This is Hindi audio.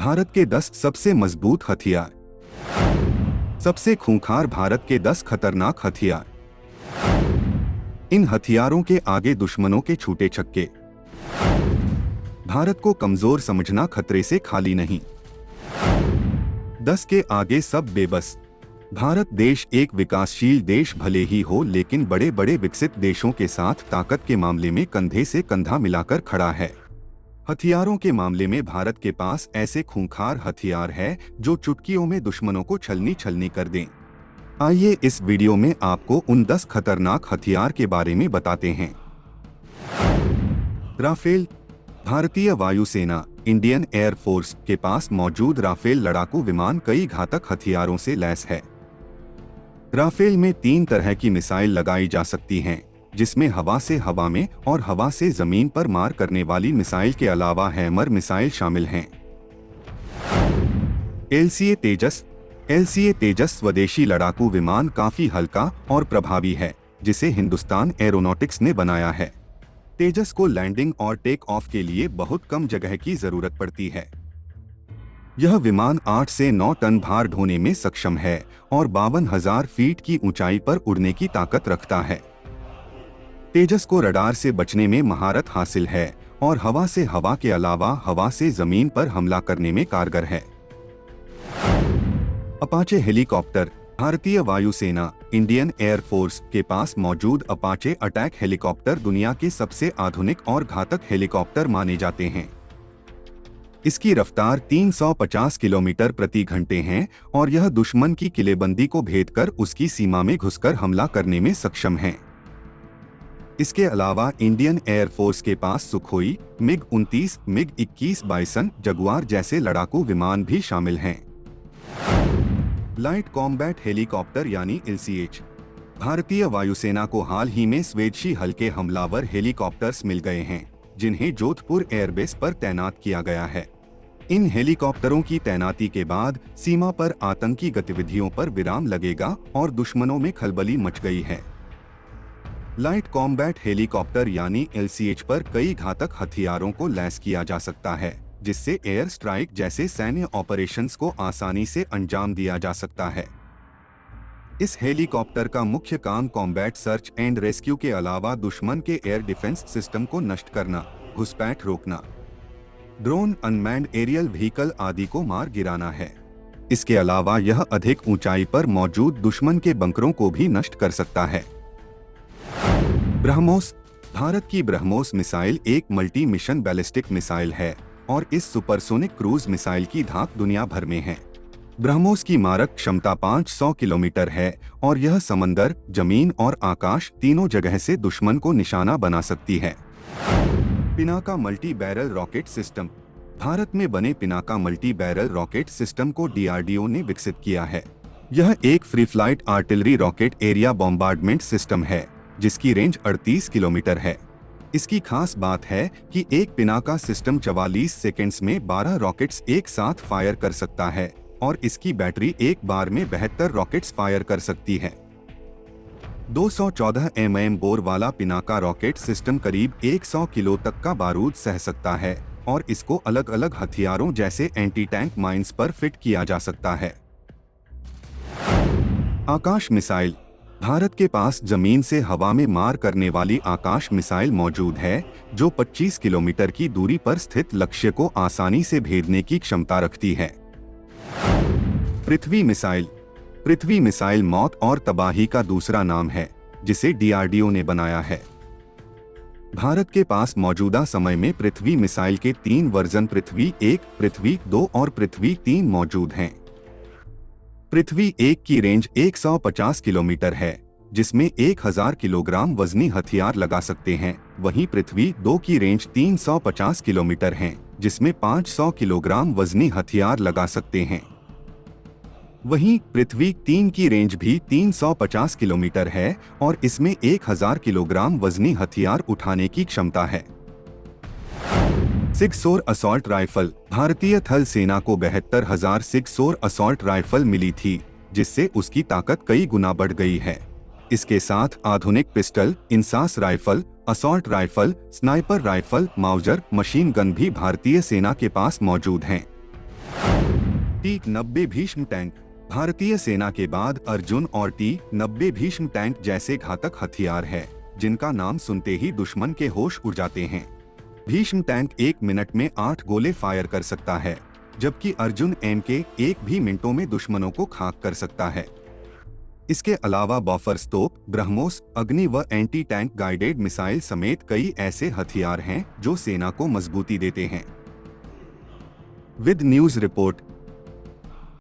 भारत के 10 सबसे मजबूत हथियार। सबसे खूंखार भारत के 10 खतरनाक हथियार। इन हथियारों के आगे दुश्मनों के छूटे छक्के। भारत को कमजोर समझना खतरे से खाली नहीं। 10 के आगे सब बेबस। भारत देश एक विकासशील देश भले ही हो, लेकिन बड़े बड़े विकसित देशों के साथ ताकत के मामले में कंधे से कंधा मिलाकर खड़ा है। हथियारों के मामले में भारत के पास ऐसे खूंखार हथियार है जो चुटकियों में दुश्मनों को छलनी छलनी कर दें। आइए इस वीडियो में आपको उन 10 खतरनाक हथियार के बारे में बताते हैं। राफेल। भारतीय वायुसेना इंडियन एयर फोर्स के पास मौजूद राफेल लड़ाकू विमान कई घातक हथियारों से लैस है। राफेल में 3 तरह की मिसाइल लगाई जा सकती हैं, जिसमें हवा से हवा में और हवा से जमीन पर मार करने वाली मिसाइल के अलावा हैमर मिसाइल शामिल हैं। एलसीए तेजस। एलसीए तेजस स्वदेशी लड़ाकू विमान काफी हल्का और प्रभावी है, जिसे हिंदुस्तान एरोनॉटिक्स ने बनाया है। तेजस को लैंडिंग और टेक ऑफ के लिए बहुत कम जगह की जरूरत पड़ती है। यह विमान 8 से 9 टन भार ढोने में सक्षम है और 52,000 फीट की ऊंचाई पर उड़ने की ताकत रखता है। तेजस को रडार से बचने में महारत हासिल है और हवा से हवा के अलावा हवा से जमीन पर हमला करने में कारगर है। Apache helicopter. भारतीय वायुसेना इंडियन एयर फोर्स के पास मौजूद अपाचे अटैक हेलीकॉप्टर दुनिया के सबसे आधुनिक और घातक हेलीकॉप्टर माने जाते हैं। इसकी रफ्तार 350 किलोमीटर प्रति घंटे है और यह दुश्मन की किलेबंदी को भेदकर उसकी सीमा में घुसकर हमला करने में सक्षम है। इसके अलावा इंडियन एयर फोर्स के पास सुखोई, मिग-29, मिग-21 बाइसन, जगुआर जैसे लड़ाकू विमान भी शामिल हैं। लाइट कॉम्बैट हेलीकॉप्टर यानी एलसीएच। भारतीय वायुसेना को हाल ही में स्वदेशी हल्के हमलावर हेलीकॉप्टर्स मिल गए हैं, जिन्हें जोधपुर एयरबेस पर तैनात किया गया है। इन हेलीकॉप्टरों की तैनाती के बाद सीमा पर आतंकी गतिविधियों पर विराम लगेगा और दुश्मनों में खलबली मच गई है। लाइट कॉम्बैट हेलीकॉप्टर यानी एलसीएच पर कई घातक हथियारों को लैस किया जा सकता है, जिससे एयर स्ट्राइक जैसे सैन्य ऑपरेशंस को आसानी से अंजाम दिया जा सकता है। इस हेलीकॉप्टर का मुख्य काम कॉम्बैट सर्च एंड रेस्क्यू के अलावा दुश्मन के एयर डिफेंस सिस्टम को नष्ट करना, घुसपैठ रोकना, ड्रोन, अनमैन्ड एरियल व्हीकल आदि को मार गिराना है। इसके अलावा यह अधिक ऊंचाई पर मौजूद दुश्मन के बंकरों को भी नष्ट कर सकता है। ब्रह्मोस। भारत की ब्रह्मोस मिसाइल एक मल्टी मिशन बैलिस्टिक मिसाइल है और इस सुपरसोनिक क्रूज मिसाइल की धाक दुनिया भर में है। ब्रह्मोस की मारक क्षमता 500 किलोमीटर है और यह समंदर, जमीन और आकाश तीनों जगह से दुश्मन को निशाना बना सकती है। Pinaka multi barrel rocket system. Bharat में बने Pinaka multi barrel rocket system को डीआरडीओ ने विकसित किया है। यह एक free flight artillery rocket area bombardment system है, जिसकी रेंज 38 किलोमीटर है। इसकी खास बात है कि एक पिनाका सिस्टम 44 सेकंड्स में 12 रॉकेट्स एक साथ फायर कर सकता है और इसकी बैटरी एक बार में 72 रॉकेट्स फायर कर सकती है। 214 mm बोर वाला पिनाका रॉकेट सिस्टम करीब 100 किलो तक का बारूद सह सकता है और इसको अलग अलग हथियारों जैसे एंटी टैंक माइंस पर फिट किया जा सकता है। आकाश मिसाइल। भारत के पास जमीन से हवा में मार करने वाली आकाश मिसाइल मौजूद है, जो 25 किलोमीटर की दूरी पर स्थित लक्ष्य को आसानी से भेदने की क्षमता रखती है। पृथ्वी मिसाइल। पृथ्वी मिसाइल मौत और तबाही का दूसरा नाम है, जिसे डीआरडीओ ने बनाया है। भारत के पास मौजूदा समय में पृथ्वी मिसाइल के 3 वर्जन पृथ्वी 1, पृथ्वी 2 और पृथ्वी 3 मौजूद हैं। पृथ्वी 1 की रेंज 150 किलोमीटर है, जिसमें 1000 किलोग्राम वजनी हथियार लगा सकते हैं। वहीं पृथ्वी 2 की रेंज 350 किलोमीटर है, जिसमें 500 किलोग्राम वजनी हथियार लगा सकते हैं। वहीं पृथ्वी 3 की रेंज भी 350 किलोमीटर है और इसमें 1000 किलोग्राम वजनी हथियार उठाने की क्षमता है। सिक्सोर असॉल्ट राइफल। भारतीय थल सेना को 72,000 सिक्सोर असॉल्ट राइफल मिली थी, जिससे उसकी ताकत कई गुना बढ़ गई है। इसके साथ आधुनिक pistol, INSAS rifle, assault rifle, sniper rifle, Mauser, machine gun भी भारतीय सेना के पास मौजूद हैं। T-90 Bhishma tank. भारतीय सेना के बाद अर्जुन और T-90 भीष्म टैंक जैसे घातक हथियार है जिनका नाम सुनते ही दुश्मन के होश उड़ जाते हैं। भीष्म टैंक 1 मिनट में 8 गोले फायर कर सकता है, जबकि अर्जुन MK 1 भी मिनटों में दुश्मनों को खाक कर सकता है। इसके अलावा बॉफर्स तोप, ब्रह्मोस, अग्नि व एंटी टैंक गाइडेड मिसाइल समेत कई ऐसे हथियार हैं जो सेना को मजबूती देते हैं। With news report.